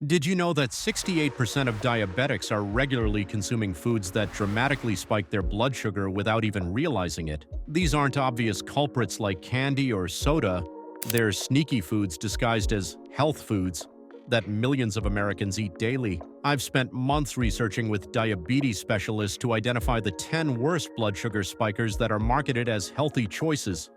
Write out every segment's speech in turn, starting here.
Did you know that 68% of diabetics are regularly consuming foods that dramatically spike their blood sugar without even realizing it? These aren't obvious culprits like candy or soda, they're sneaky foods disguised as health foods that millions of Americans eat daily. I've spent months researching with diabetes specialists to identify the 10 worst blood sugar spikers that are marketed as healthy choices.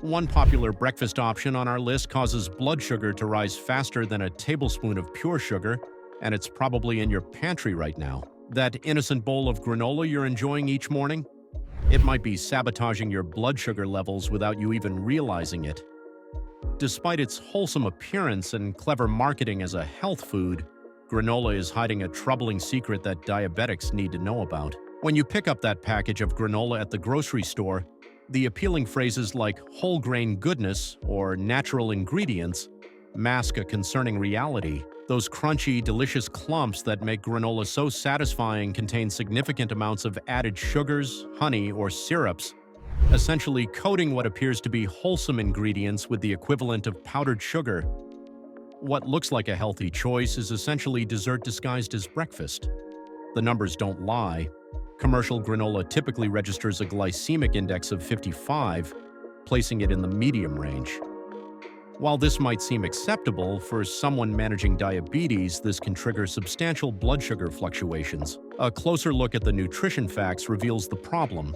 One popular breakfast option on our list causes blood sugar to rise faster than a tablespoon of pure sugar, and it's probably in your pantry right now. That innocent bowl of granola you're enjoying each morning? It might be sabotaging your blood sugar levels without you even realizing it. Despite its wholesome appearance and clever marketing as a health food, granola is hiding a troubling secret that diabetics need to know about. When you pick up that package of granola at the grocery store, the appealing phrases like whole grain goodness or natural ingredients mask a concerning reality. Those crunchy, delicious clumps that make granola so satisfying contain significant amounts of added sugars, honey, or syrups, essentially coating what appears to be wholesome ingredients with the equivalent of powdered sugar. What looks like a healthy choice is essentially dessert disguised as breakfast. The numbers don't lie. Commercial granola typically registers a glycemic index of 55, placing it in the medium range. While this might seem acceptable, for someone managing diabetes, this can trigger substantial blood sugar fluctuations. A closer look at the nutrition facts reveals the problem.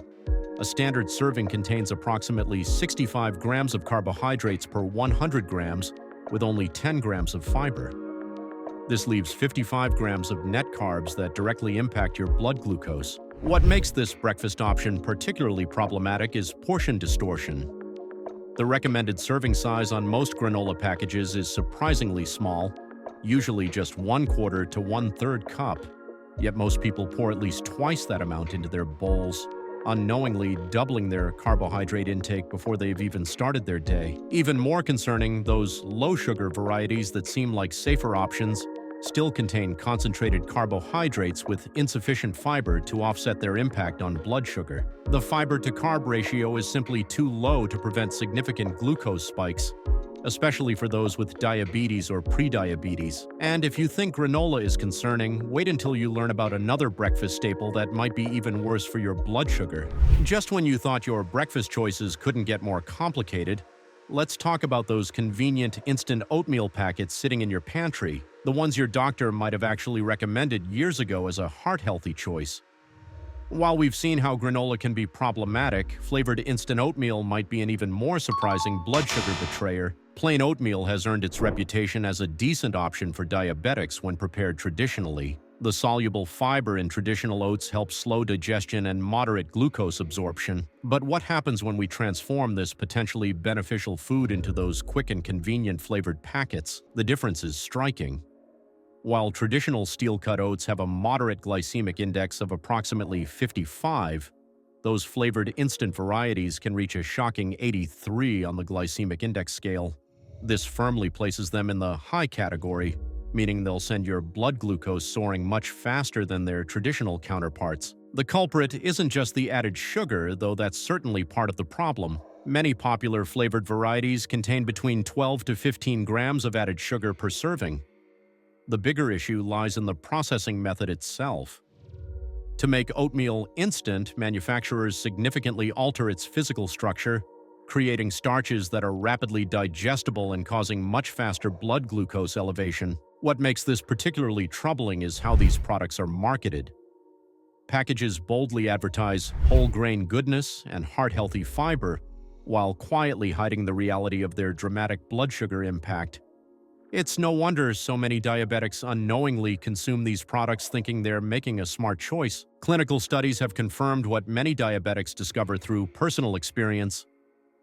A standard serving contains approximately 65 grams of carbohydrates per 100 grams, with only 10 grams of fiber. This leaves 55 grams of net carbs that directly impact your blood glucose. What makes this breakfast option particularly problematic is portion distortion. The recommended serving size on most granola packages is surprisingly small, usually just 1/4 to 1/3 cup. Yet most people pour at least twice that amount into their bowls, unknowingly doubling their carbohydrate intake before they've even started their day. Even more concerning, those low-sugar varieties that seem like safer options still contain concentrated carbohydrates with insufficient fiber to offset their impact on blood sugar. The fiber-to-carb ratio is simply too low to prevent significant glucose spikes, especially for those with diabetes or prediabetes. And if you think granola is concerning, wait until you learn about another breakfast staple that might be even worse for your blood sugar. Just when you thought your breakfast choices couldn't get more complicated, let's talk about those convenient instant oatmeal packets sitting in your pantry, the ones your doctor might have actually recommended years ago as a heart-healthy choice. While we've seen how granola can be problematic, flavored instant oatmeal might be an even more surprising blood sugar betrayer. Plain oatmeal has earned its reputation as a decent option for diabetics when prepared traditionally. The soluble fiber in traditional oats helps slow digestion and moderate glucose absorption. But what happens when we transform this potentially beneficial food into those quick and convenient flavored packets? The difference is striking. While traditional steel-cut oats have a moderate glycemic index of approximately 55, those flavored instant varieties can reach a shocking 83 on the glycemic index scale. This firmly places them in the high category, meaning they'll send your blood glucose soaring much faster than their traditional counterparts. The culprit isn't just the added sugar, though that's certainly part of the problem. Many popular flavored varieties contain between 12 to 15 grams of added sugar per serving. The bigger issue lies in the processing method itself. To make oatmeal instant, manufacturers significantly alter its physical structure, creating starches that are rapidly digestible and causing much faster blood glucose elevation. What makes this particularly troubling is how these products are marketed. Packages boldly advertise whole grain goodness and heart-healthy fiber, while quietly hiding the reality of their dramatic blood sugar impact. It's no wonder so many diabetics unknowingly consume these products thinking they're making a smart choice. Clinical studies have confirmed what many diabetics discover through personal experience.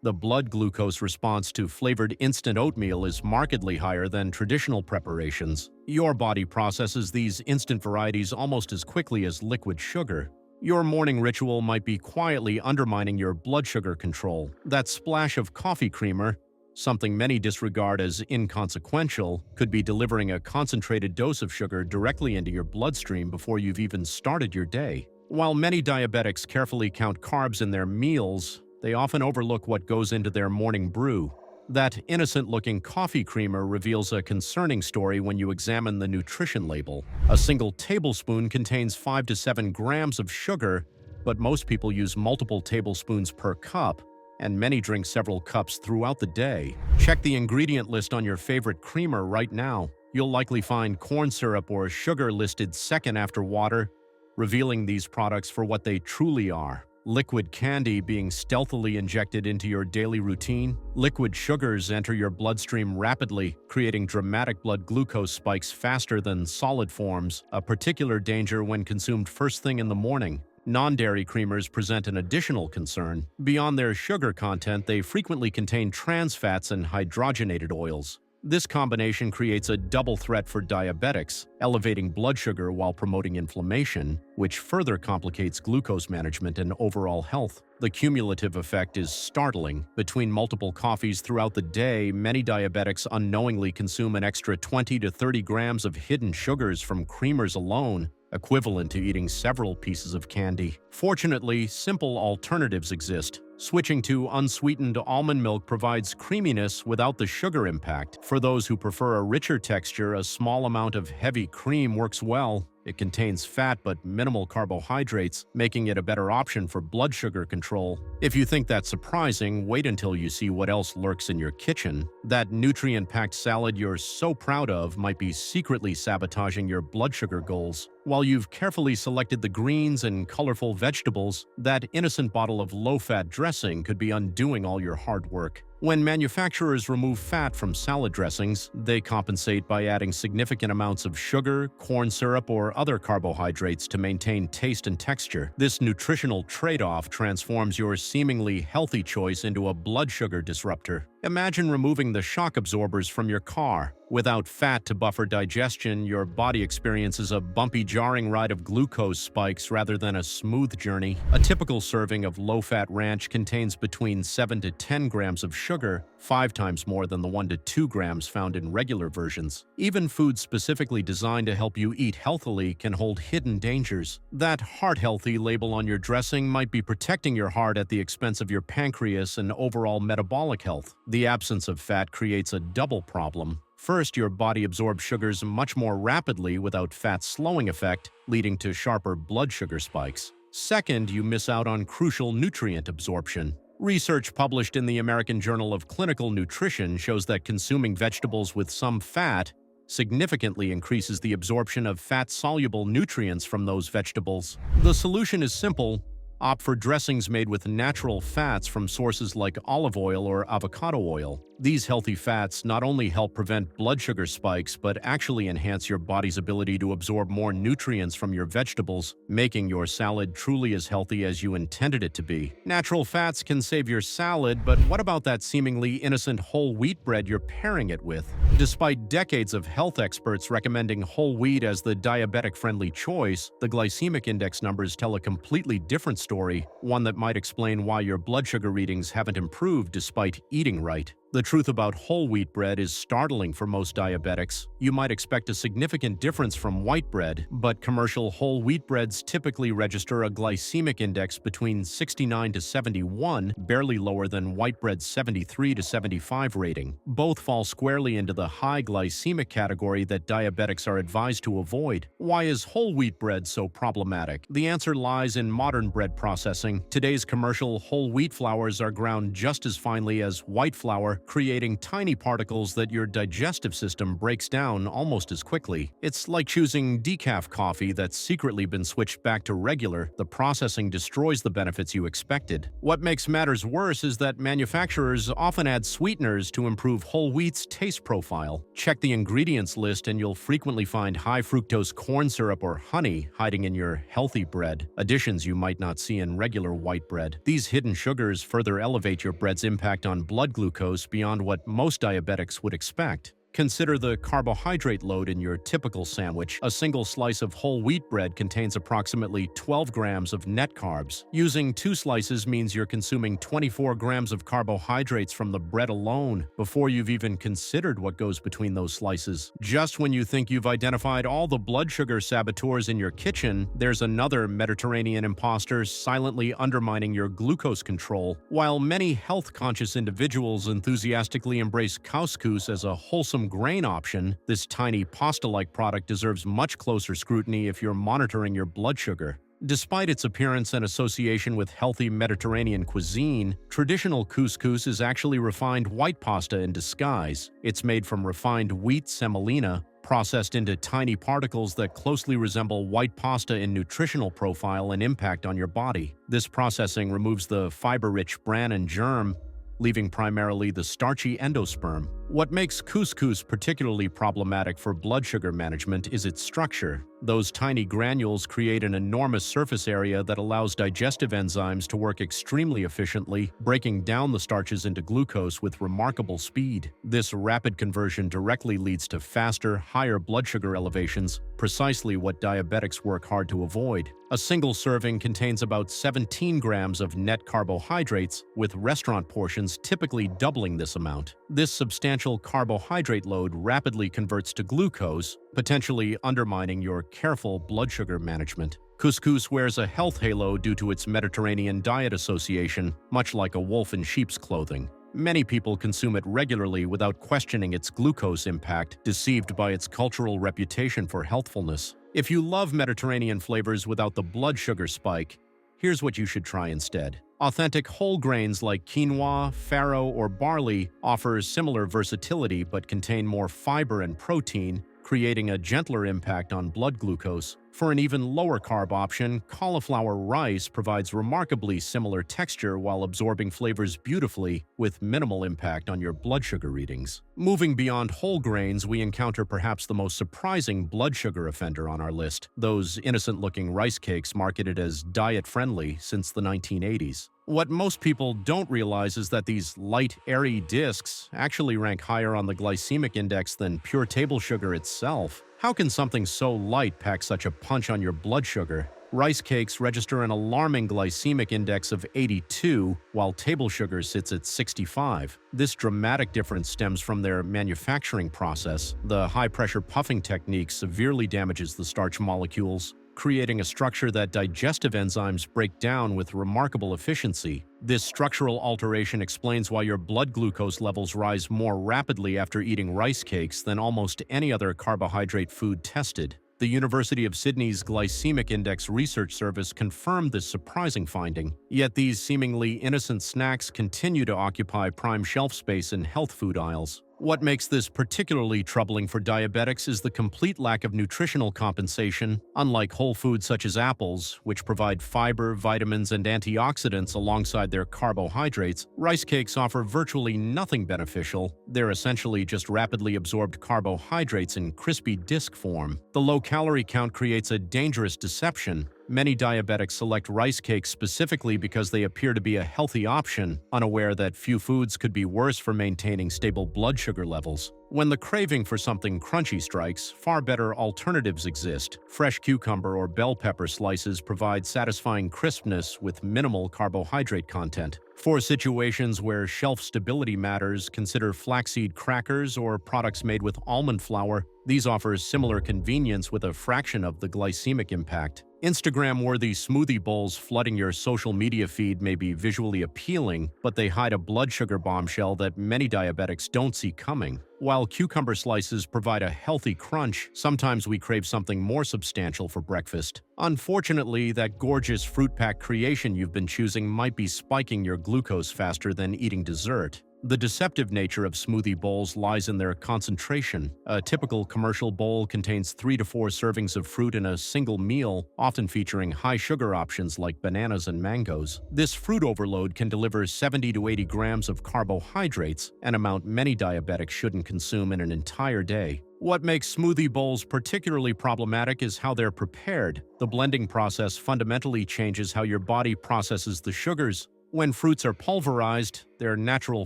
The blood glucose response to flavored instant oatmeal is markedly higher than traditional preparations. Your body processes these instant varieties almost as quickly as liquid sugar. Your morning ritual might be quietly undermining your blood sugar control. That splash of coffee creamer, something many disregard as inconsequential, could be delivering a concentrated dose of sugar directly into your bloodstream before you've even started your day. While many diabetics carefully count carbs in their meals, they often overlook what goes into their morning brew. That innocent-looking coffee creamer reveals a concerning story when you examine the nutrition label. A single tablespoon contains 5 to 7 grams of sugar, but most people use multiple tablespoons per cup, and many drink several cups throughout the day. Check the ingredient list on your favorite creamer right now. You'll likely find corn syrup or sugar listed second after water, revealing these products for what they truly are. Liquid candy being stealthily injected into your daily routine. Liquid sugars enter your bloodstream rapidly, creating dramatic blood glucose spikes faster than solid forms, a particular danger when consumed first thing in the morning. Non-dairy creamers present an additional concern. Beyond their sugar content, they frequently contain trans fats and hydrogenated oils. This combination creates a double threat for diabetics, elevating blood sugar while promoting inflammation, which further complicates glucose management and overall health. The cumulative effect is startling. Between multiple coffees throughout the day, many diabetics unknowingly consume an extra 20 to 30 grams of hidden sugars from creamers alone, equivalent to eating several pieces of candy. Fortunately, simple alternatives exist. Switching to unsweetened almond milk provides creaminess without the sugar impact. For those who prefer a richer texture, a small amount of heavy cream works well. It contains fat but minimal carbohydrates, making it a better option for blood sugar control. If you think that's surprising, wait until you see what else lurks in your kitchen. That nutrient-packed salad you're so proud of might be secretly sabotaging your blood sugar goals. While you've carefully selected the greens and colorful vegetables, that innocent bottle of low-fat dressing could be undoing all your hard work. When manufacturers remove fat from salad dressings, they compensate by adding significant amounts of sugar, corn syrup, or other carbohydrates to maintain taste and texture. This nutritional trade-off transforms your seemingly healthy choice into a blood sugar disruptor. Imagine removing the shock absorbers from your car. Without fat to buffer digestion, your body experiences a bumpy, jarring ride of glucose spikes rather than a smooth journey. A typical serving of low-fat ranch contains between 7 to 10 grams of sugar, 5 times more than the 1 to 2 grams found in regular versions. Even foods specifically designed to help you eat healthily can hold hidden dangers. That heart-healthy label on your dressing might be protecting your heart at the expense of your pancreas and overall metabolic health. The absence of fat creates a double problem. First, your body absorbs sugars much more rapidly without fat's slowing effect, leading to sharper blood sugar spikes. Second, you miss out on crucial nutrient absorption. Research published in the American Journal of Clinical Nutrition shows that consuming vegetables with some fat significantly increases the absorption of fat-soluble nutrients from those vegetables. The solution is simple. Opt for dressings made with natural fats from sources like olive oil or avocado oil. These healthy fats not only help prevent blood sugar spikes, but actually enhance your body's ability to absorb more nutrients from your vegetables, making your salad truly as healthy as you intended it to be. Natural fats can save your salad, but what about that seemingly innocent whole wheat bread you're pairing it with? Despite decades of health experts recommending whole wheat as the diabetic-friendly choice, the glycemic index numbers tell a completely different story, one that might explain why your blood sugar readings haven't improved despite eating right. The truth about whole wheat bread is startling for most diabetics. You might expect a significant difference from white bread, but commercial whole wheat breads typically register a glycemic index between 69 to 71, barely lower than white bread's 73 to 75 rating. Both fall squarely into the high glycemic category that diabetics are advised to avoid. Why is whole wheat bread so problematic? The answer lies in modern bread processing. Today's commercial whole wheat flours are ground just as finely as white flour, creating tiny particles that your digestive system breaks down almost as quickly. It's like choosing decaf coffee that's secretly been switched back to regular. The processing destroys the benefits you expected. What makes matters worse is that manufacturers often add sweeteners to improve whole wheat's taste profile. Check the ingredients list and you'll frequently find high-fructose corn syrup or honey hiding in your healthy bread, additions you might not see in regular white bread. These hidden sugars further elevate your bread's impact on blood glucose beyond what most diabetics would expect. Consider the carbohydrate load in your typical sandwich. A single slice of whole wheat bread contains approximately 12 grams of net carbs. Using 2 slices means you're consuming 24 grams of carbohydrates from the bread alone before you've even considered what goes between those slices. Just when you think you've identified all the blood sugar saboteurs in your kitchen, there's another Mediterranean imposter silently undermining your glucose control. While many health-conscious individuals enthusiastically embrace couscous as a wholesome grain option, this tiny pasta-like product deserves much closer scrutiny if you're monitoring your blood sugar. Despite its appearance and association with healthy Mediterranean cuisine, traditional couscous is actually refined white pasta in disguise. It's made from refined wheat semolina, processed into tiny particles that closely resemble white pasta in nutritional profile and impact on your body. This processing removes the fiber-rich bran and germ, leaving primarily the starchy endosperm. What makes couscous particularly problematic for blood sugar management is its structure. Those tiny granules create an enormous surface area that allows digestive enzymes to work extremely efficiently, breaking down the starches into glucose with remarkable speed. This rapid conversion directly leads to faster, higher blood sugar elevations, precisely what diabetics work hard to avoid. A single serving contains about 17 grams of net carbohydrates, with restaurant portions typically doubling this amount. This substantial carbohydrate load rapidly converts to glucose, potentially undermining your careful blood sugar management. Couscous wears a health halo due to its Mediterranean diet association, much like a wolf in sheep's clothing. Many people consume it regularly without questioning its glucose impact, deceived by its cultural reputation for healthfulness. If you love Mediterranean flavors without the blood sugar spike, here's what you should try instead. Authentic whole grains like quinoa, farro, or barley offer similar versatility but contain more fiber and protein, creating a gentler impact on blood glucose. For an even lower carb option, cauliflower rice provides remarkably similar texture while absorbing flavors beautifully with minimal impact on your blood sugar readings. Moving beyond whole grains, we encounter perhaps the most surprising blood sugar offender on our list, those innocent-looking rice cakes marketed as diet-friendly since the 1980s. What most people don't realize is that these light, airy discs actually rank higher on the glycemic index than pure table sugar itself. How can something so light pack such a punch on your blood sugar? Rice cakes register an alarming glycemic index of 82, while table sugar sits at 65. This dramatic difference stems from their manufacturing process. The high-pressure puffing technique severely damages the starch molecules, creating a structure that digestive enzymes break down with remarkable efficiency. This structural alteration explains why your blood glucose levels rise more rapidly after eating rice cakes than almost any other carbohydrate food tested. The University of Sydney's Glycemic Index Research Service confirmed this surprising finding, yet these seemingly innocent snacks continue to occupy prime shelf space in health food aisles. What makes this particularly troubling for diabetics is the complete lack of nutritional compensation. Unlike whole foods such as apples, which provide fiber, vitamins, and antioxidants alongside their carbohydrates, rice cakes offer virtually nothing beneficial. They're essentially just rapidly absorbed carbohydrates in crispy disc form. The low calorie count creates a dangerous deception. Many diabetics select rice cakes specifically because they appear to be a healthy option, unaware that few foods could be worse for maintaining stable blood sugar levels. When the craving for something crunchy strikes, far better alternatives exist. Fresh cucumber or bell pepper slices provide satisfying crispness with minimal carbohydrate content. For situations where shelf stability matters, consider flaxseed crackers or products made with almond flour. These offer similar convenience with a fraction of the glycemic impact. Instagram-worthy smoothie bowls flooding your social media feed may be visually appealing, but they hide a blood sugar bombshell that many diabetics don't see coming. While cucumber slices provide a healthy crunch, sometimes we crave something more substantial for breakfast. Unfortunately, that gorgeous fruit pack creation you've been choosing might be spiking your glucose faster than eating dessert. The deceptive nature of smoothie bowls lies in their concentration. A typical commercial bowl contains 3 to 4 servings of fruit in a single meal, often featuring high sugar options like bananas and mangoes. This fruit overload can deliver 70 to 80 grams of carbohydrates, an amount many diabetics shouldn't consume in an entire day. What makes smoothie bowls particularly problematic is how they're prepared. The blending process fundamentally changes how your body processes the sugars, When fruits are pulverized, their natural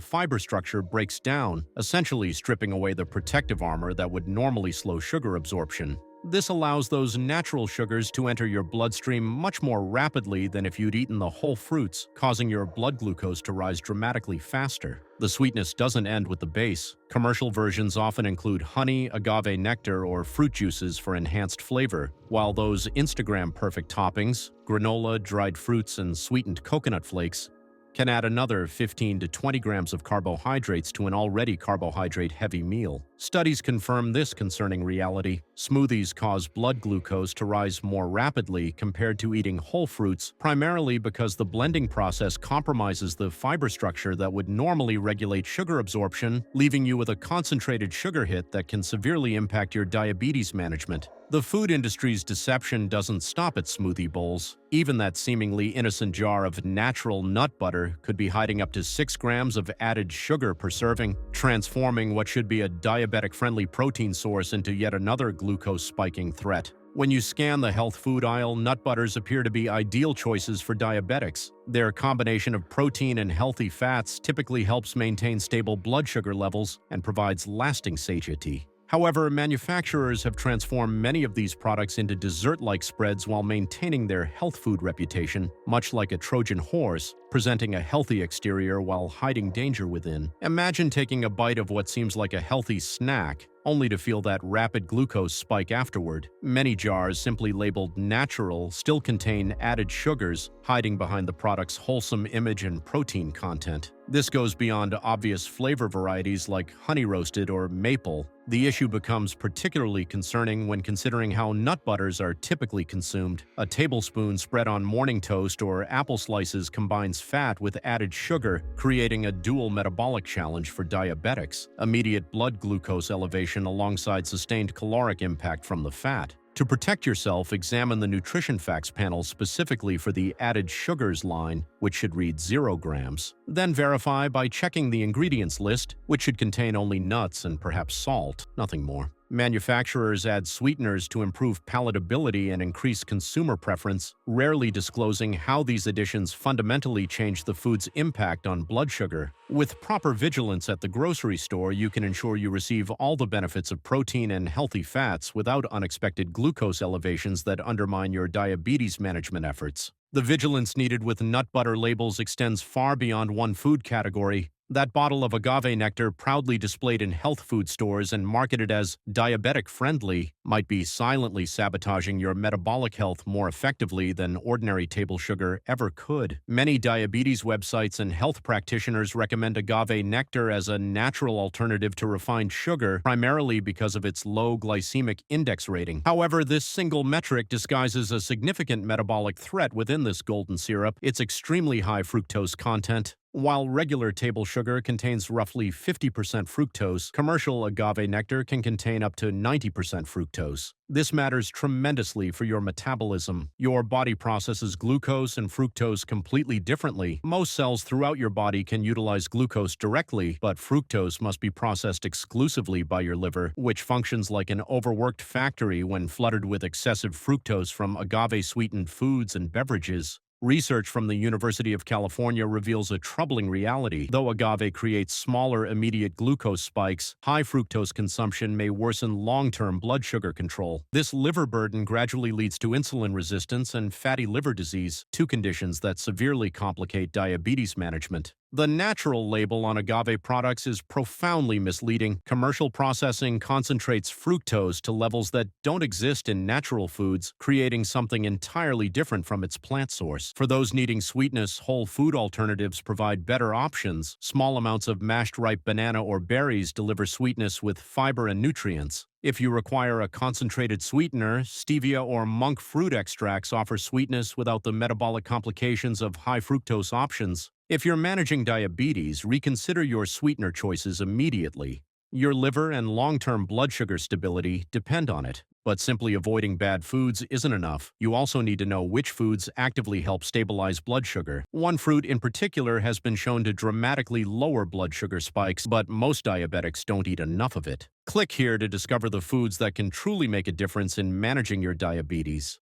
fiber structure breaks down, essentially stripping away the protective armor that would normally slow sugar absorption. This allows those natural sugars to enter your bloodstream much more rapidly than if you'd eaten the whole fruits, causing your blood glucose to rise dramatically faster. The sweetness doesn't end with the base. Commercial versions often include honey, agave nectar, or fruit juices for enhanced flavor, while those Instagram-perfect toppings, granola, dried fruits, and sweetened coconut flakes, can add another 15 to 20 grams of carbohydrates to an already carbohydrate-heavy meal. Studies confirm this concerning reality. Smoothies cause blood glucose to rise more rapidly compared to eating whole fruits, primarily because the blending process compromises the fiber structure that would normally regulate sugar absorption, leaving you with a concentrated sugar hit that can severely impact your diabetes management. The food industry's deception doesn't stop at smoothie bowls. Even that seemingly innocent jar of natural nut butter could be hiding up to 6 grams of added sugar per serving, transforming what should be a diabetic-friendly protein source into yet another glucose-spiking threat. When you scan the health food aisle, nut butters appear to be ideal choices for diabetics. Their combination of protein and healthy fats typically helps maintain stable blood sugar levels and provides lasting satiety. However, manufacturers have transformed many of these products into dessert-like spreads while maintaining their health food reputation, much like a Trojan horse, presenting a healthy exterior while hiding danger within. Imagine taking a bite of what seems like a healthy snack, only to feel that rapid glucose spike afterward. Many jars, simply labeled natural, still contain added sugars, hiding behind the product's wholesome image and protein content. This goes beyond obvious flavor varieties like honey roasted or maple. The issue becomes particularly concerning when considering how nut butters are typically consumed. A tablespoon spread on morning toast or apple slices combines fat with added sugar, creating a dual metabolic challenge for diabetics: immediate blood glucose elevation alongside sustained caloric impact from the fat. To protect yourself, examine the nutrition facts panel specifically for the added sugars line, which should read 0 grams. Then verify by checking the ingredients list, which should contain only nuts and perhaps salt, nothing more. Manufacturers add sweeteners to improve palatability and increase consumer preference, rarely disclosing how these additions fundamentally change the food's impact on blood sugar. With proper vigilance at the grocery store, you can ensure you receive all the benefits of protein and healthy fats without unexpected glucose elevations that undermine your diabetes management efforts. The vigilance needed with nut butter labels extends far beyond one food category. That bottle of agave nectar, proudly displayed in health food stores and marketed as diabetic-friendly, might be silently sabotaging your metabolic health more effectively than ordinary table sugar ever could. Many diabetes websites and health practitioners recommend agave nectar as a natural alternative to refined sugar, primarily because of its low glycemic index rating. However, this single metric disguises a significant metabolic threat within this golden syrup: its extremely high fructose content. While regular table sugar contains roughly 50% fructose, commercial agave nectar can contain up to 90% fructose. This matters tremendously for your metabolism. Your body processes glucose and fructose completely differently. Most cells throughout your body can utilize glucose directly, but fructose must be processed exclusively by your liver, which functions like an overworked factory when flooded with excessive fructose from agave-sweetened foods and beverages. Research from the University of California reveals a troubling reality. Though agave creates smaller immediate glucose spikes, high fructose consumption may worsen long-term blood sugar control. This liver burden gradually leads to insulin resistance and fatty liver disease, two conditions that severely complicate diabetes management. The natural label on agave products is profoundly misleading. Commercial processing concentrates fructose to levels that don't exist in natural foods, creating something entirely different from its plant source. For those needing sweetness, whole food alternatives provide better options. Small amounts of mashed ripe banana or berries deliver sweetness with fiber and nutrients. If you require a concentrated sweetener, stevia or monk fruit extracts offer sweetness without the metabolic complications of high fructose options. If you're managing diabetes, reconsider your sweetener choices immediately. Your liver and long-term blood sugar stability depend on it. But simply avoiding bad foods isn't enough. You also need to know which foods actively help stabilize blood sugar. One fruit in particular has been shown to dramatically lower blood sugar spikes, but most diabetics don't eat enough of it. Click here to discover the foods that can truly make a difference in managing your diabetes.